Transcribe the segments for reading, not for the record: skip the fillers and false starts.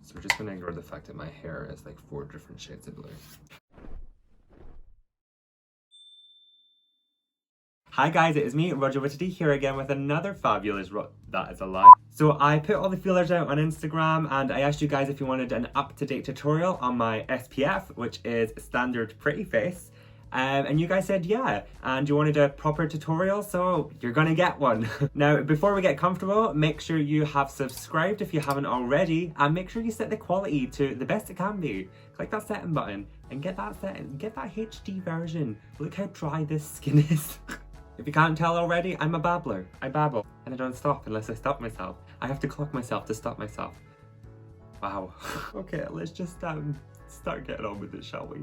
So we're just gonna ignore the fact that my hair is like 4 different shades of blue. Hi guys, it is me, Rodger Witadee, here again with another fabulous that is a lie. So I put all the feelers out on Instagram and I asked you guys if you wanted an up-to-date tutorial on my SPF, which is Standard Pretty Face. And you guys said yeah, and you wanted a proper tutorial, so you're gonna get one. Now, before we get comfortable, make sure you have subscribed if you haven't already, and make sure you set the quality to the best it can be. Click that setting button and get that HD version. Look how dry this skin is. If you can't tell already, I'm a babbler. I babble, and I don't stop unless I stop myself. I have to clock myself to stop myself. Wow. Okay, let's just start getting on with it, shall we?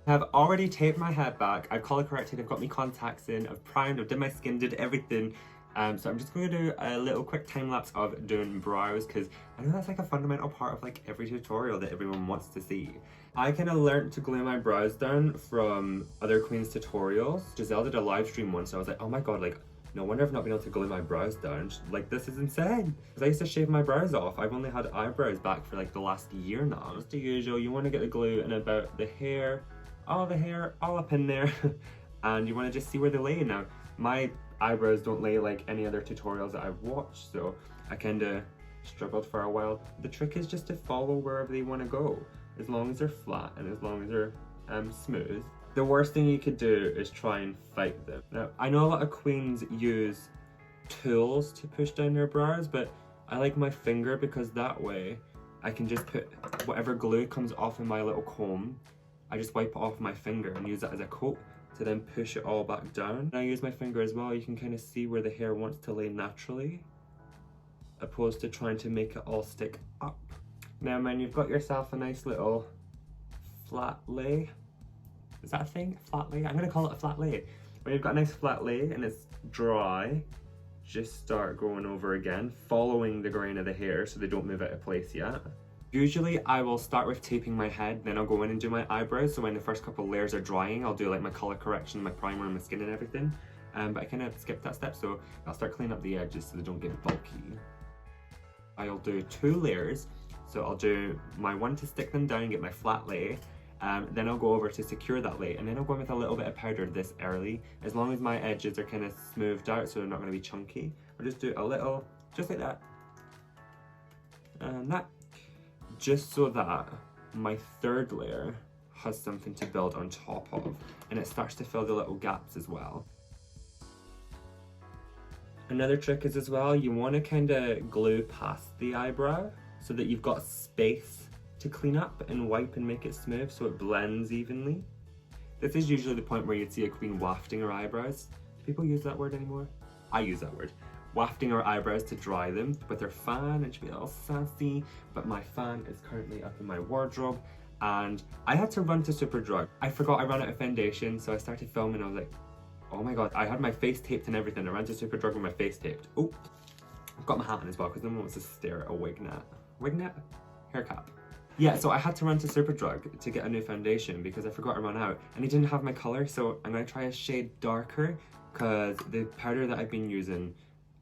I've already taped my head back, I've color corrected, I've got my contacts in, I've primed, I've done my skin, did everything. So I'm just going to do a little quick time lapse of doing brows, because I know that's like a fundamental part of like every tutorial that everyone wants to see. I kind of learned to glue my brows down from other queens tutorials. Giselle did a live stream once, so I was like, oh my god, like no wonder I've not been able to glue my brows down. Like, this is insane. Because I used to shave my brows off. I've only had eyebrows back for like the last year now. It's the usual, you want to get the glue in about the hair all up in there. And you want to just see where they lay. Now, my eyebrows don't lay like any other tutorials that I've watched, so I kind of struggled for a while. The trick is just to follow wherever they want to go, as long as they're flat and as long as they're smooth. The worst thing you could do is try and fight them. Now, I know a lot of queens use tools to push down their brows, but I like my finger because that way I can just put whatever glue comes off in my little comb, I just wipe it off my finger and use that as a coat to then push it all back down. And I use my finger as well, you can kind of see where the hair wants to lay naturally, opposed to trying to make it all stick up. Now man, you've got yourself a nice little flat lay. Is that a thing? Flat lay? I'm gonna call it a flat lay. When you've got a nice flat lay and it's dry, just start going over again, following the grain of the hair so they don't move out of place yet. Usually I will start with taping my head, then I'll go in and do my eyebrows. So when the first couple layers are drying, I'll do like my color correction, my primer, and my skin and everything. But I kind of skipped that step, so I'll start cleaning up the edges so they don't get bulky. I'll do 2 layers. So I'll do my one to stick them down and get my flat lay. Then I'll go over to secure that lay, and then I'll go in with a little bit of powder this early. As long as my edges are kind of smoothed out so they're not going to be chunky, I'll just do a little, just like that. And that. Just so that my 3rd layer has something to build on top of, and it starts to fill the little gaps as well. Another trick is as well, you want to kind of glue past the eyebrow so that you've got space to clean up and wipe and make it smooth so it blends evenly. This is usually the point where you'd see a queen wafting her eyebrows. Do people use that word anymore? I use that word. Wafting her eyebrows to dry them with her fan, and she'll be all sassy, but my fan is currently up in my wardrobe and I had to run to Superdrug. I forgot I ran out of foundation, so I started filming. I was like, oh my god, I had my face taped and everything. I ran to Superdrug with my face taped. Oh, I've got my hat on as well because no one wants to stare at a wig net. Wig net? Hair cap. Yeah, so I had to run to Superdrug to get a new foundation because I forgot I ran out and they didn't have my color, so I'm going to try a shade darker because the powder that I've been using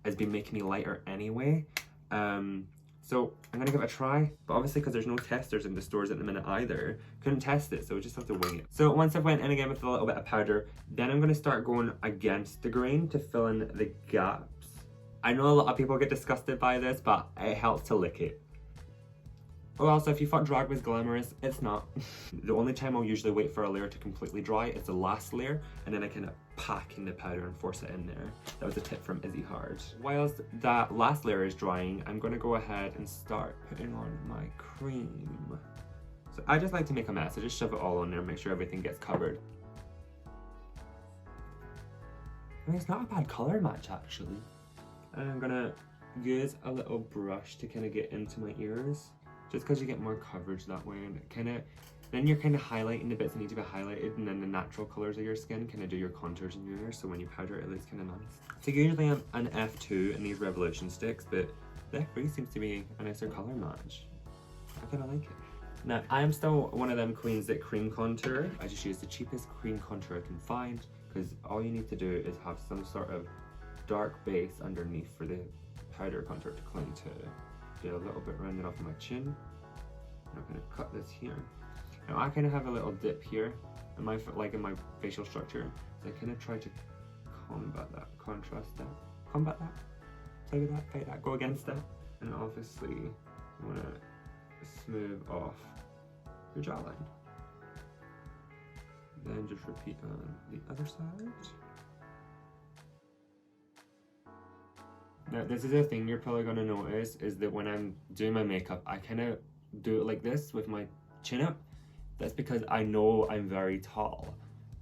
has been making me lighter anyway. So I'm gonna give it a try, but obviously because there's no testers in the stores at the minute either, couldn't test it, so we just have to wing it. So once I've went in again with a little bit of powder, then I'm gonna start going against the grain to fill in the gaps. I know a lot of people get disgusted by this, but it helps to lick it. Oh, also, if you thought drag was glamorous, it's not. The only time I'll usually wait for a layer to completely dry is the last layer, and then I kind of pack in the powder and force it in there. That was a tip from Izzy Hard. Whilst that last layer is drying, I'm gonna go ahead and start putting on my cream. So I just like to make a mess. I just shove it all on there and make sure everything gets covered. I mean, it's not a bad color match, actually. And I'm gonna use a little brush to kind of get into my ears. Just because you get more coverage that way, and it kind of, then you're kind of highlighting the bits that need to be highlighted, and then the natural colors of your skin kind of do your contours in your ears, so when you powder it looks kind of nice. So usually I'm an F2 in these Revolution sticks, but the F3 seems to be a nicer color match. I kind of like it. Now, I am still one of them queens that cream contour. I just use the cheapest cream contour I can find, because all you need to do is have some sort of dark base underneath for the powder contour to cling to. Do a little bit rounded off my chin, I'm gonna cut this here. Now I kind of have a little dip here in my in my facial structure, so I kind of try to combat that, contrast that, combat that, play with that, fight that, go against that, and obviously you want to smooth off your jawline. Then just repeat on the other side. Now this is a thing you're probably gonna notice, is that when I'm doing my makeup, I kind of do it like this with my chin up. That's because I know I'm very tall.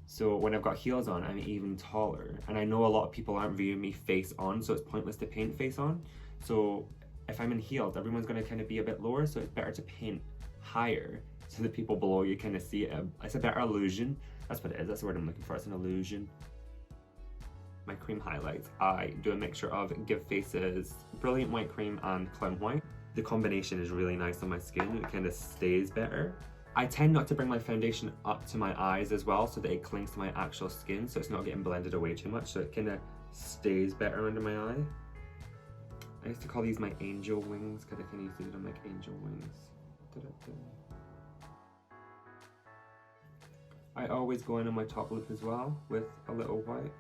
So when I've got heels on, I'm even taller. And I know a lot of people aren't viewing me face on, so it's pointless to paint face on. So if I'm in heels, everyone's gonna kind of be a bit lower, so it's better to paint higher so that people below you kind of see it. It's a better illusion. That's what it is, that's the word I'm looking for, it's an illusion. My cream highlights, I do a mixture of Give Face's Brilliant White Cream and Clown White. The combination is really nice on my skin, it kind of stays better. I tend not to bring my foundation up to my eyes as well, so that it clings to my actual skin, so it's not getting blended away too much, so it kind of stays better under my eye. I used to call these my angel wings, because I kind of used to do them like angel wings. I always go in on my top lip as well, with a little white.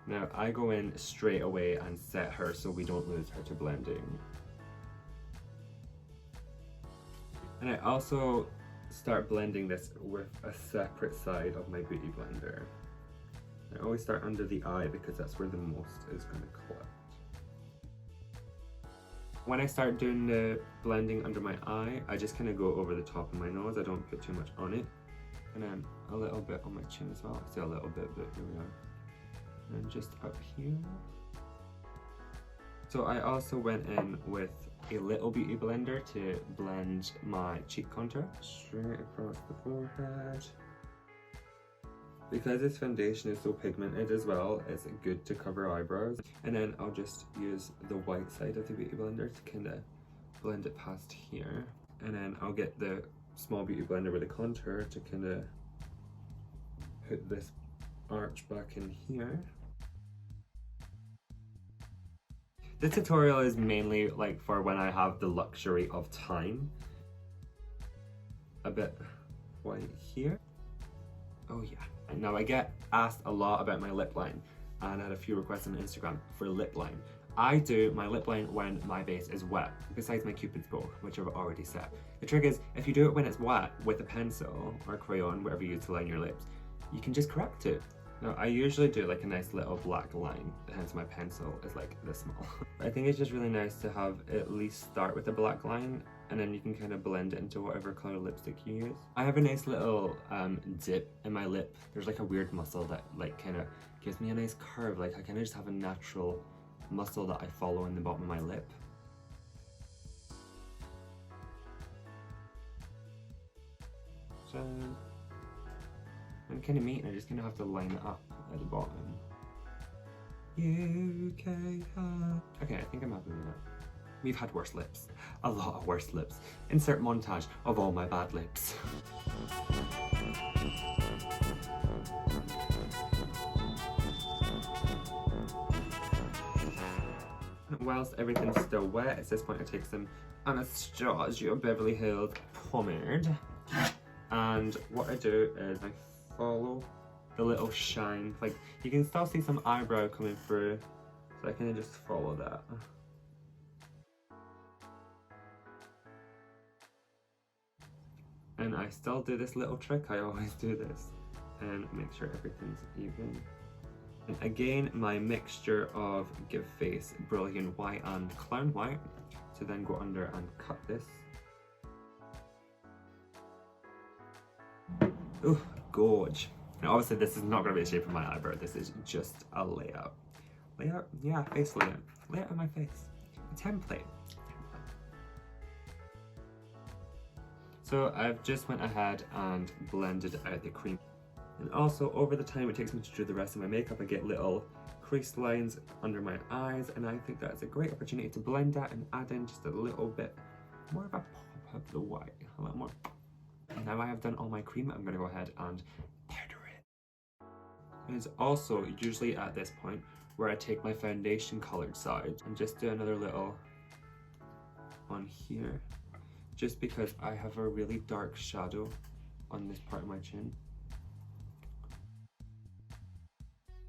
Now I go in straight away and set her so we don't lose her to blending. And I also start blending this with a separate side of my beauty blender. I always start under the eye because that's where the most is going to collect. When I start doing the blending under my eye, I just kind of go over the top of my nose. I don't put too much on it. And then a little bit on my chin as well. I say a little bit, but here we are. And just up here. So I also went in with a little beauty blender to blend my cheek contour straight across the forehead. Because this foundation is so pigmented as well, it's good to cover eyebrows. And then I'll just use the white side of the beauty blender to kind of blend it past here. And then I'll get the small beauty blender with a contour to kind of put this arch back in here. This tutorial is mainly like for when I have the luxury of time. A bit white here. Oh yeah. Now I get asked a lot about my lip line, and I had a few requests on Instagram for lip line. I do my lip line when my base is wet, besides my Cupid's bow, which I've already set. The trick is, if you do it when it's wet with a pencil or a crayon, whatever you use to line your lips, you can just correct it. Now, I usually do like a nice little black line, hence my pencil is like this small. I think it's just really nice to have at least start with a black line, and then you can kind of blend it into whatever color lipstick you use. I have a nice little dip in my lip. There's like a weird muscle that like kind of gives me a nice curve. Like I kind of just have a natural muscle that I follow in the bottom of my lip. So I'm kind of meat, and I just kind of have to line it up at the bottom. Okay, I think I'm happy with that. We've had worse lips. A lot of worse lips. Insert montage of all my bad lips. Whilst everything's still wet, at this point I take some Anastasia Beverly Hills pomade. And what I do is I follow the little shine. Like, you can still see some eyebrow coming through, so I can just follow that. And I still do this little trick, I always do this, and make sure everything's even. And again, my mixture of Give Face Brilliant White and Clown White, to then go under and cut this. Ooh, gorge. Now obviously this is not going to be the shape of my eyebrow, this is just a layout. Layout? Yeah, face layout. Layout of my face. A template. So I've just went ahead and blended out the cream. And also, over the time it takes me to do the rest of my makeup, I get little crease lines under my eyes, and I think that's a great opportunity to blend that and add in just a little bit more of a pop of the white. A little more. And now I have done all my cream, I'm going to go ahead and powder it. And it's also usually at this point where I take my foundation coloured side and just do another little on here, just because I have a really dark shadow on this part of my chin.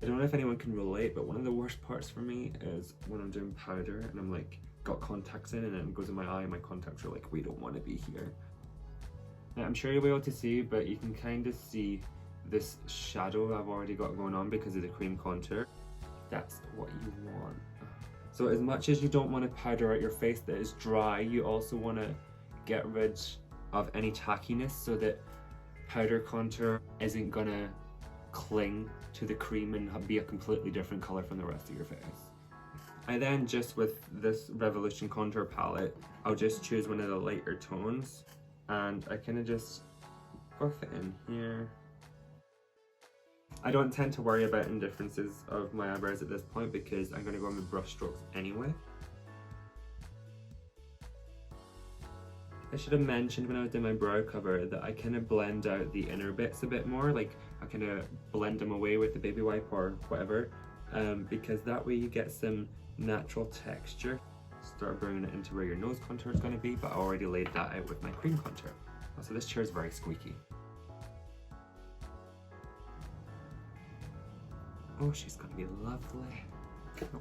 I don't know if anyone can relate, but one of the worst parts for me is when I'm doing powder and I'm like got contacts in and then it goes in my eye and my contacts are like, we don't want to be here. Now, I'm sure you'll be able to see, but you can kind of see this shadow I've already got going on because of the cream contour. That's what you want. So as much as you don't want to powder out your face that is dry, you also want to get rid of any tackiness so that powder contour isn't gonna cling to the cream and be a completely different color from the rest of your face. I then, just with this Revolution contour palette, I'll just choose one of the lighter tones and I kind of just buff it in here. I don't tend to worry about indifferences of my eyebrows at this point because I'm going to go in with brush strokes anyway. I should have mentioned when I was doing my brow cover that I kind of blend out the inner bits a bit more, like I kind of blend them away with the baby wipe or whatever, because that way you get some natural texture. Start bringing it into where your nose contour is going to be, but I already laid that out with my cream contour. So this chair is very squeaky. Oh, she's going to be lovely.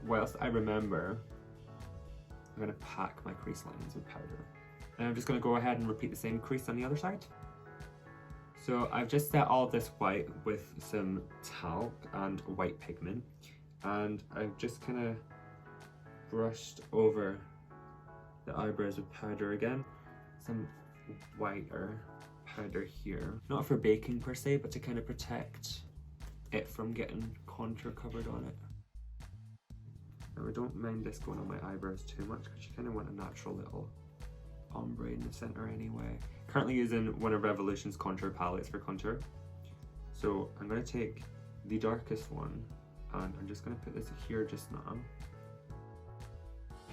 Whilst I remember, I'm going to pack my crease lines with powder. And I'm just going to go ahead and repeat the same crease on the other side. So I've just set all of this white with some talc and white pigment, and I've just kind of brushed over the eyebrows with powder again. Some whiter powder here. Not for baking per se, but to kind of protect it from getting contour covered on it. And I don't mind this going on my eyebrows too much because you kind of want a natural little ombre in the center anyway. Currently using one of Revolution's contour palettes for contour. So I'm going to take the darkest one and I'm just going to put this here just now.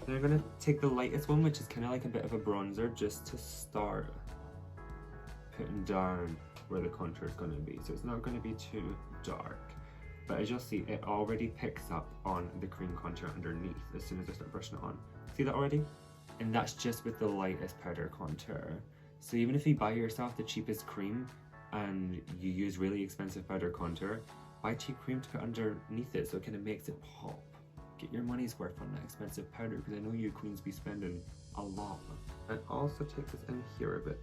Then I'm going to take the lightest one, which is kind of like a bit of a bronzer, just to start putting down where the contour is going to be. So it's not going to be too dark. But as you'll see, it already picks up on the cream contour underneath as soon as I start brushing it on. See that already? And that's just with the lightest powder contour. So even if you buy yourself the cheapest cream and you use really expensive powder contour, buy cheap cream to put underneath it so it kind of makes it pop. Get your money's worth on that expensive powder because I know you queens be spending a lot. And also take this in here a bit.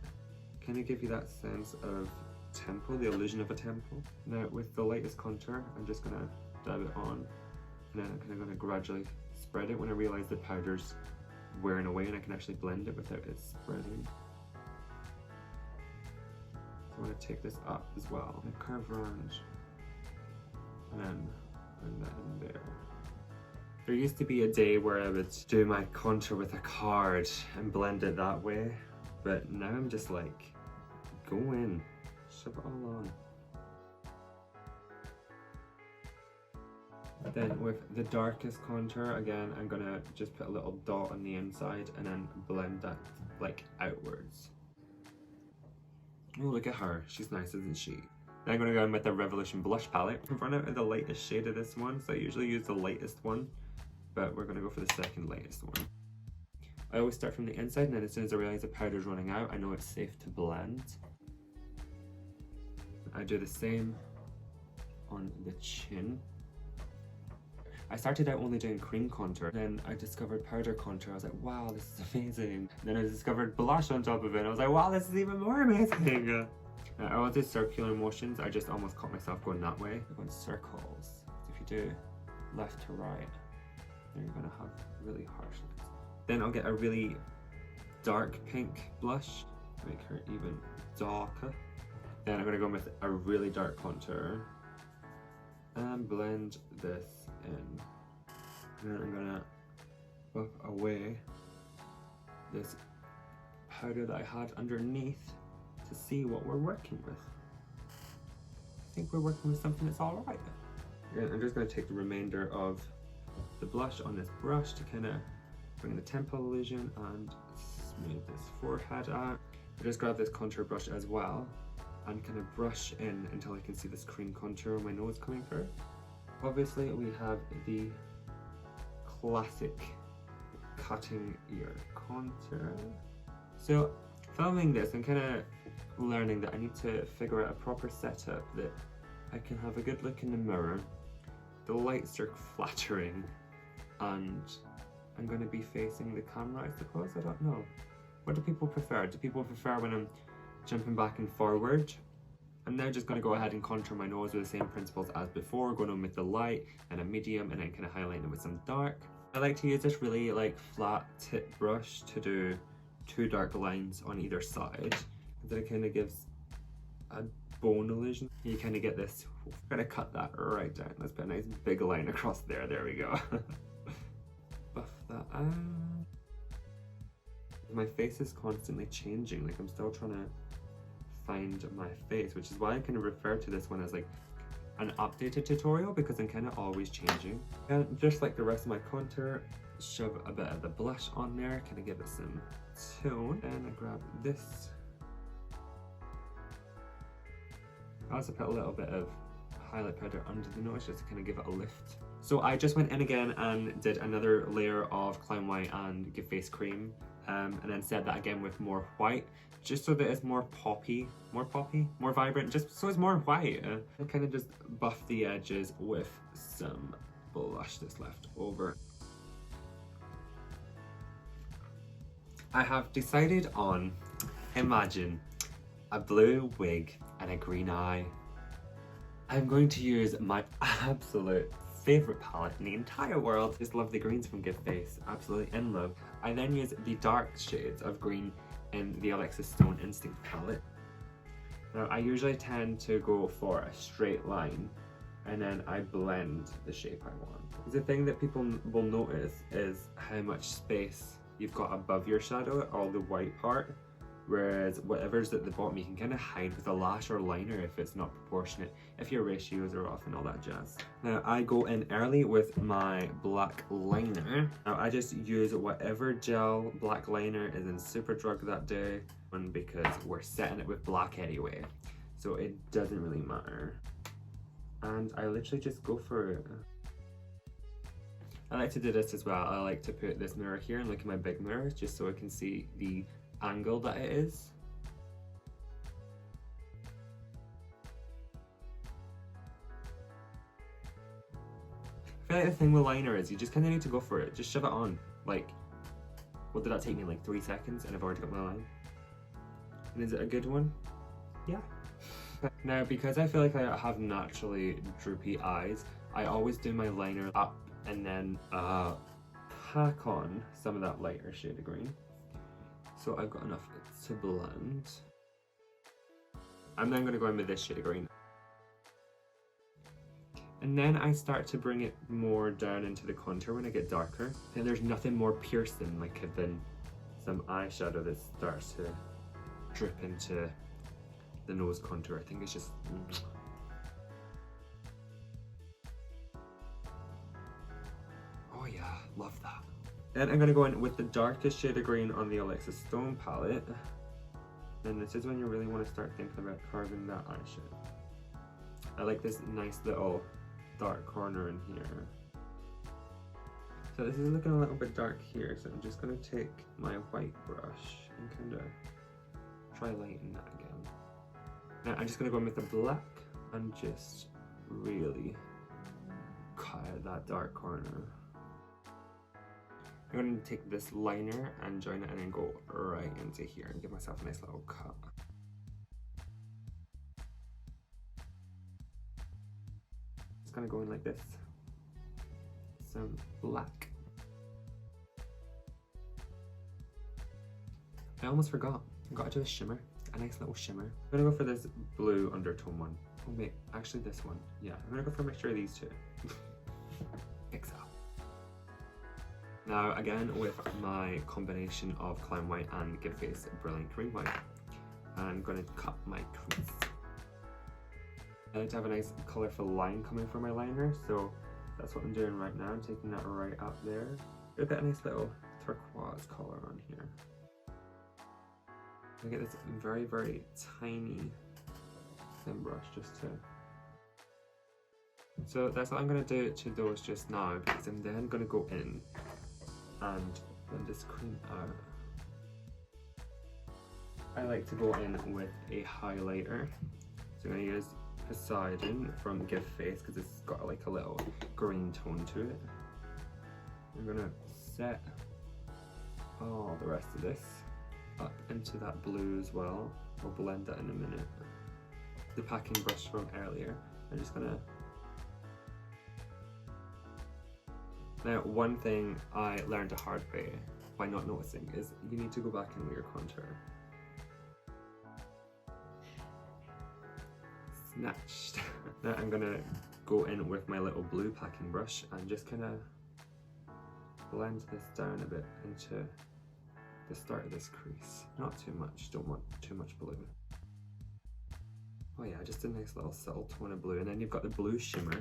Kind of give you that sense of temple, the illusion of a temple. Now with the lightest contour, I'm just going to dab it on and then I'm kind of going to gradually spread it when I realize the powder's wearing away and I can actually blend it without it spreading. So I'm going to take this up as well and curve around and then bring that in there. There used to be a day where I would do my contour with a card and blend it that way, but now I'm just like, go in, shove it all on. Then with the darkest contour, again, I'm gonna just put a little dot on the inside and then blend that like outwards. Oh, look at her. She's nice, isn't she? Then I'm gonna go in with the Revolution blush palette. I've run out of the lightest shade of this one, so I usually use the lightest one, but we're gonna go for the second lightest one. I always start from the inside, and then as soon as I realize the powder's running out, I know it's safe to blend. I do the same on the chin. I started out only doing cream contour, then I discovered powder contour. I was like, wow, this is amazing. Then I discovered blush on top of it, and I was like, wow, this is even more amazing. I always do circular motions. I just almost caught myself going that way. Going circles. So if you do left to right, then you're gonna have really harsh lines. Then I'll get a really dark pink blush to make her even darker. Then I'm gonna go with a really dark contour and blend this in. And then I'm gonna buff away this powder that I had underneath to see what we're working with. I think we're working with something that's alright. I'm just gonna take the remainder of the blush on this brush to kind of bring the temple illusion and smooth this forehead out. I just grab this contour brush as well and kind of brush in until I can see this cream contour on my nose coming through. Obviously we have the classic cutting your contour. So filming this, I'm kind of learning that I need to figure out a proper setup that I can have a good look in the mirror. The lights are flattering and I'm going to be facing the camera, I suppose. I don't know. What do people prefer? Do people prefer when I'm jumping back and forward? I'm now just going to go ahead and contour my nose with the same principles as before, going on with the light and a medium and then kind of highlighting it with some dark. I like to use this really like flat tip brush to do 2 dark lines on either side. And then it kind of gives a bone illusion. You kind of get this, I'm going to cut that right down. Let's put a nice big line across there. There we go. Buff that out. My face is constantly changing. Like I'm still trying to find my face, which is why I kind of refer to this one as like an updated tutorial, because I'm kind of always changing. And just like the rest of my contour, shove a bit of the blush on there, kind of give it some tone. And I grab this. I also put a little bit of highlight powder under the nose just to kind of give it a lift. So I just went in again and did another layer of Clown White and Give Face Cream, and then set that again with more white, just so that it's more poppy, more vibrant, just so it's more white. I kind of just buff the edges with some blush that's left over. I have decided on, imagine, a blue wig and a green eye. I'm going to use my absolute favorite palette in the entire world. Just love the greens from Give Face, absolutely in love. I then use the dark shades of green in the Alexis Stone Instinct palette. Now I usually tend to go for a straight line and then I blend the shape I want. The thing that people will notice is how much space you've got above your shadow, all the white part, whereas whatever's at the bottom you can kind of hide with a lash or liner if it's not proportionate, if your ratios are off and all that jazz. Now I go in early with my black liner. Now I just use whatever gel black liner is in Superdrug that day, and because we're setting it with black anyway, so it doesn't really matter. And I literally just go for it. I like to do this as well. I like to put this mirror here and look at my big mirror just so I can see the angle that it is. I feel like the thing with liner is you just kind of need to go for it. Just shove it on. Like, what did that take me, like 3 seconds, and I've already got my line. And is it a good one? Yeah. Now, because I feel like I have naturally droopy eyes, I always do my liner up and then pack on some of that lighter shade of green. So I've got enough to blend. I'm then going to go in with this shade of green. And then I start to bring it more down into the contour when I get darker. And there's nothing more piercing like than some eyeshadow that starts to drip into the nose contour. I think it's just... Oh yeah, love that. Then I'm going to go in with the darkest shade of green on the Alexis Stone palette. And this is when you really want to start thinking about carving that eyeshadow. I like this nice little dark corner in here. So this is looking a little bit dark here, so I'm just going to take my white brush and kind of try lighten that again. Now I'm just going to go in with the black and just really cut out that dark corner. I'm going to take this liner and join it and then go right into here and give myself a nice little cut. Just going to go in like this. Some black. I almost forgot. I got to do a shimmer. A nice little shimmer. I'm going to go for this blue undertone one. Oh wait, actually this one. Yeah, I'm going to go for a mixture of these two. XL. Now again with my combination of Clown White and Give Face Brilliant Cream White, I'm going to cut my crease. I like to have a nice colourful line coming from my liner, so that's what I'm doing right now. I'm taking that right up there. I've got a nice little turquoise colour on here. I get this very, very tiny thin brush just to... So that's what I'm going to do to those just now, because I'm then going to go in and blend this cream out. I like to go in with a highlighter. So I'm going to use Poseidon from Give Face because it's got like a little green tone to it. I'm going to set all the rest of this up into that blue as well. I'll blend that in a minute. The packing brush from earlier. I'm just going to... Now, one thing I learned the hard way by not noticing is you need to go back in with your contour. Snatched. Now I'm gonna go in with my little blue packing brush and just kind of blend this down a bit into the start of this crease. Not too much, don't want too much blue. Oh yeah, just a nice little subtle tone of blue, and then you've got the blue shimmer.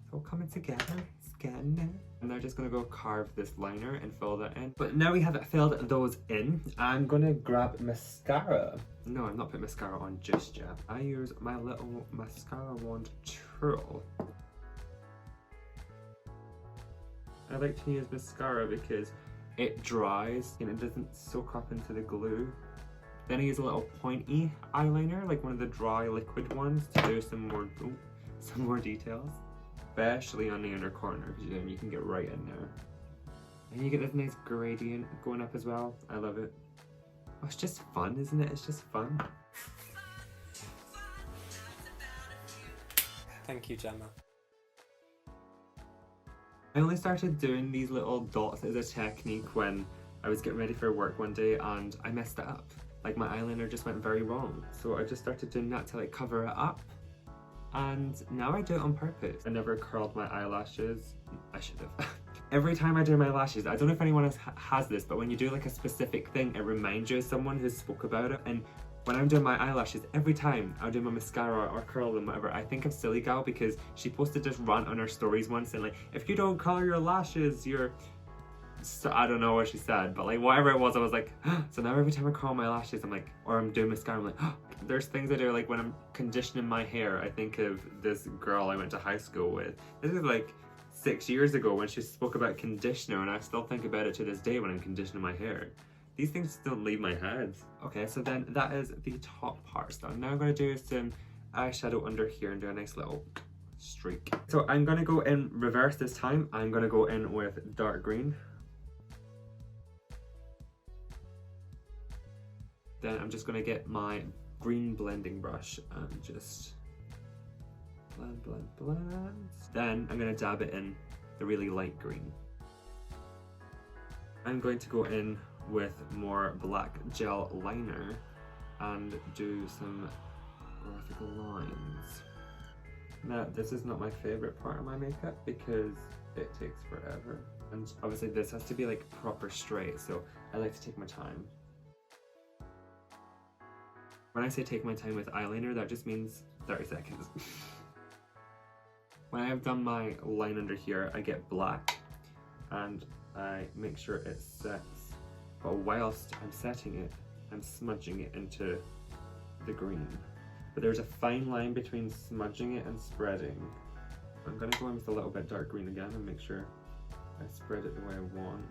It's all coming together, it's getting there. And now just gonna go carve this liner and fill that in. But now we have filled those in, I'm gonna grab mascara. No, I'm not putting mascara on just yet. I use my little mascara wand tool. I like to use mascara because it dries and it doesn't soak up into the glue. Then I use a little pointy eyeliner, like one of the dry liquid ones, to do some more details. Especially on the inner corner, because then you can get right in there. And you get this nice gradient going up as well. I love it. Oh, it's just fun, isn't it? It's just fun. Thank you, Gemma. I only started doing these little dots as a technique when I was getting ready for work one day and I messed it up. Like my eyeliner just went very wrong. So I just started doing that to like cover it up. And now I do it on purpose. I never curled my eyelashes. I should have. Every time I do my lashes, I don't know if anyone else has this, but when you do like a specific thing, it reminds you of someone who spoke about it. And when I'm doing my eyelashes, every time I'll do my mascara or curl them, whatever, I think of Silly Gal because she posted this rant on her stories once and like, if you don't color your lashes, you're... So, I don't know what she said, but like whatever it was, I was like, so now every time I curl my lashes, I'm like, or I'm doing mascara, I'm like, there's things I do, like when I'm conditioning my hair, I think of this girl I went to high school with. This is like 6 years ago when she spoke about conditioner, and I still think about it to this day when I'm conditioning my hair. These things just don't leave my head. Okay, so then that is the top parts done. Now I'm going to do some eyeshadow under here and do a nice little streak. So I'm going to go in reverse this time. I'm going to go in with dark green. Then I'm just going to get my green blending brush and just blend, blend, blend. Then I'm going to dab it in the really light green. I'm going to go in with more black gel liner and do some graphical lines. Now, this is not my favorite part of my makeup because it takes forever. And obviously this has to be like proper straight, so I like to take my time. When I say take my time with eyeliner, that just means 30 seconds. When I have done my line under here, I get black and I make sure it sets. But whilst I'm setting it, I'm smudging it into the green. But there's a fine line between smudging it and spreading. I'm gonna go in with a little bit dark green again and make sure I spread it the way I want.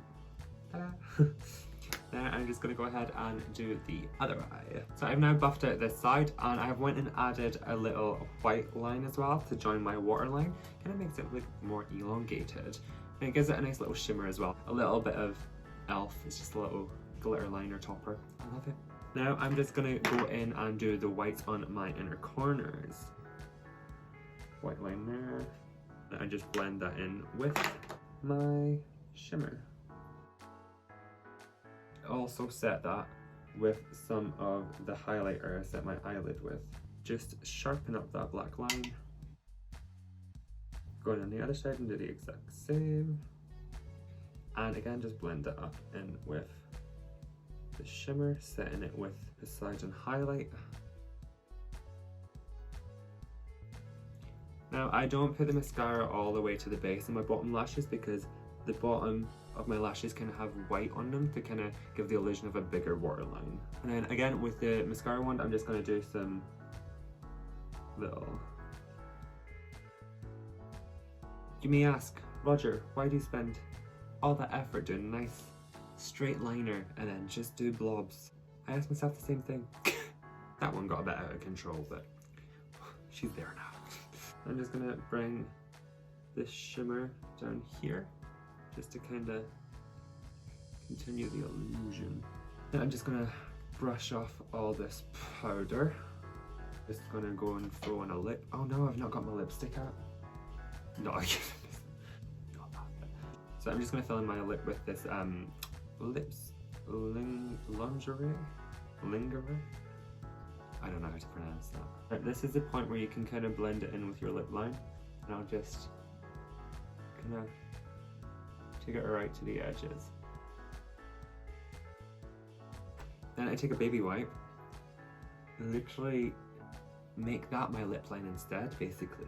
Ta-da! Now I'm just going to go ahead and do the other eye. So I've now buffed out this side and I have went and added a little white line as well to join my waterline. Kind of makes it look more elongated. And it gives it a nice little shimmer as well. A little bit of e.l.f. It's just a little glitter liner topper. I love it. Now I'm just going to go in and do the whites on my inner corners. White line there. And just blend that in with my shimmer. Also set that with some of the highlighter I set my eyelid with. Just sharpen up that black line. Going on the other side and do the exact same. And again, just blend it up in with the shimmer, setting it with Poseidon highlight. Now I don't put the mascara all the way to the base of my bottom lashes because the bottom of my lashes kind of have white on them to kind of give the illusion of a bigger waterline. And then again with the mascara wand, I'm just going to do some little... You may ask, Rodger, why do you spend all that effort doing nice straight liner and then just do blobs. I asked myself the same thing. That one got a bit out of control, but she's there now. I'm just gonna bring this shimmer down here just to kind of continue the illusion. And I'm just gonna brush off all this powder. Just gonna go and throw on a lip. Oh no, I've not got my lipstick out. No, I can't. So I'm just gonna fill in my lip with this lingerie? I don't know how to pronounce that. But this is the point where you can kind of blend it in with your lip line. And I'll just kind of take it right to the edges. Then I take a baby wipe and literally make that my lip line instead, basically.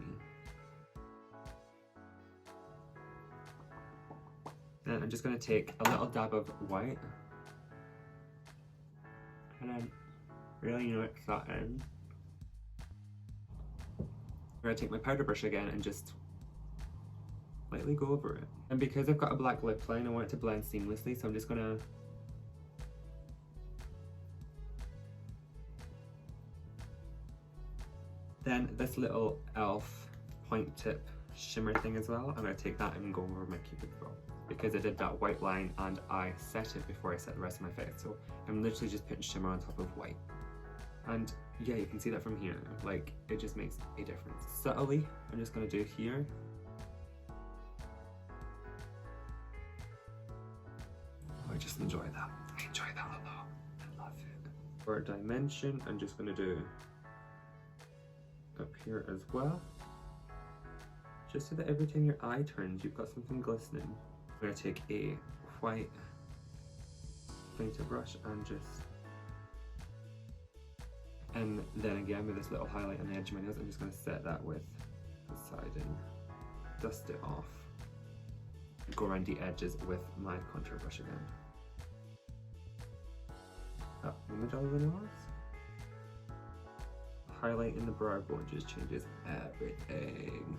Then I'm just going to take a little dab of white and then really mix that in. I'm going to take my powder brush again and just lightly go over it. And because I've got a black lip line, I want it to blend seamlessly, so I'm just going to then this little e.l.f. point tip shimmer thing as well, I'm going to take that and go over my cupid's bow. Because I did that white line and I set it before I set the rest of my face. So I'm literally just putting shimmer on top of white. And yeah, you can see that from here. Like, it just makes a difference. Subtly, I'm just going to do here. Oh, I just enjoy that. I enjoy that a lot. I love it. For a dimension, I'm just going to do up here as well. Just so that every time your eye turns, you've got something glistening. I'm going to take a white pointer brush and just, and then again with this little highlight on the edge of my nose, I'm just going to set that with the side and dust it off. And go around the edges with my contour brush again. Up in the middle of the nose. Highlight in the brow bone just changes everything.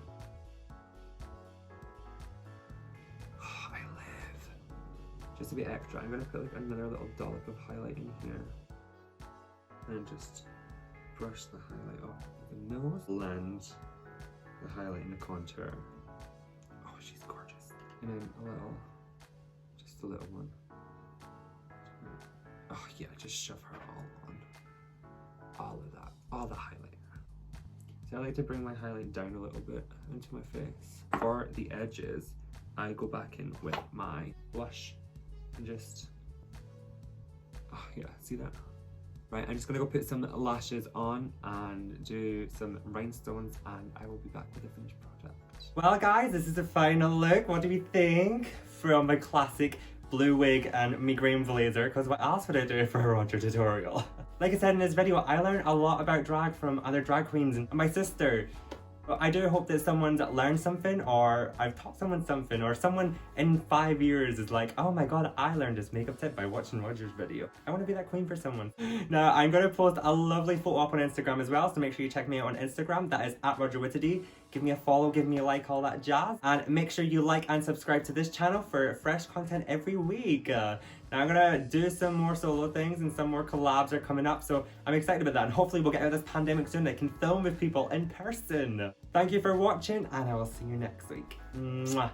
Just to be extra, I'm going to put like another little dollop of highlight in here and just brush the highlight off the nose, blend the highlight in the contour. Oh, she's gorgeous. And then just a little one. Oh yeah, just shove her all on. All of that, all the highlight. So I like to bring my highlight down a little bit into my face. For the edges, I go back in with my blush. And just, oh yeah, see that? Right, I'm just gonna go put some lashes on and do some rhinestones and I will be back with a finished product. Well guys, this is the final look. What do we think? From my classic blue wig and me green blazer, because what else would I do for a Rodger tutorial? Like I said in this video, I learned a lot about drag from other drag queens and my sister. But I do hope that someone's learned something, or I've taught someone something, or someone in 5 years is like, oh my god, I learned this makeup tip by watching Rodger's video. I want to be that queen for someone. Now, I'm going to post a lovely photo up on Instagram as well, so make sure you check me out on Instagram. That is @RodgerWitadee. Give me a follow, give me a like, all that jazz. And make sure you like and subscribe to this channel for fresh content every week. Now I'm gonna do some more solo things and some more collabs are coming up, so I'm excited about that. And hopefully we'll get out of this pandemic soon. I can film with people in person. Thank you for watching and I will see you next week. Mwah.